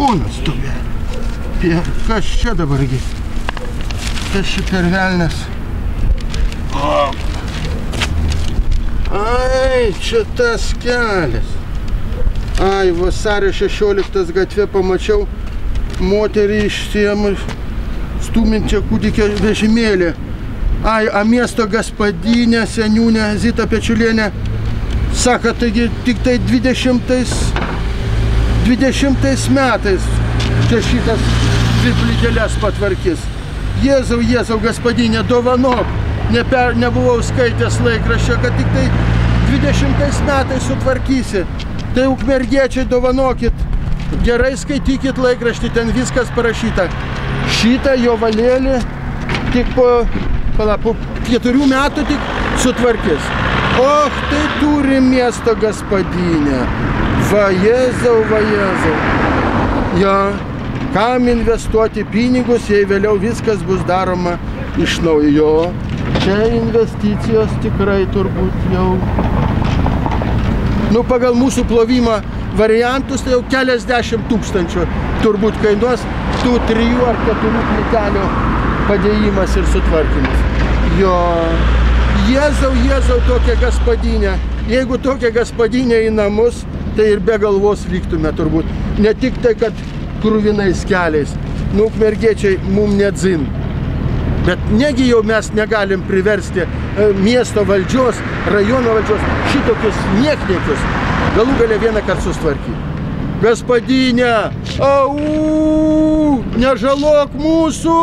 Kūnas stovė. Kas čia dabargi? Kas čia per velnes? Ai, čia tas kelias. Ai, Vasario 16 gatve pamačiau moterį išsiėmus stūminčią kūdikio vežimėlį. Ai, a miesto gaspadinė, seniūnė Zita Pečiulienė sako, taigi tik tai 20 metais čia šitas dvi plyteles patvarkys. Jėzau, Jėzau, gaspadinė, dovanok. Nebuvau skaitęs laikraščio, kad tik tai 20 metais sutvarkysi. Tai ukmergiečiai, dovanokit. Gerai skaitykit laikraštį, ten viskas parašyta. Šitą jo valėlį tik po 4 metų tik sutvarkys. Och, tai turi miesto gaspadinė. Va Jėzau, va Jėzau. Ja, kam investuoti pinigus, jei vėliau viskas bus daroma iš naujo. Čia investicijos tikrai turbūt jau. Nu, pagal mūsų plovimo variantus, tai jau keliasdešimt tūkstančių turbūt kainuos tų 3 ar 4 plytelių padėjimas ir sutvarkymas. Jo, Jėzau, Jėzau, tokia gaspadinė. Jeigu tokia gaspadinė į namus, tai ir be galvos vyktume turbūt. Ne tik tai, kad kruvinais keliais. Nu, ukmergiečiai mum nedzin. Bet negi jau mes negalim priversti miesto valdžios, rajono valdžios šitokius niekniekius galų gale vieną kartą sustvarkyti. Gaspadinė, au, nežalok mūsų!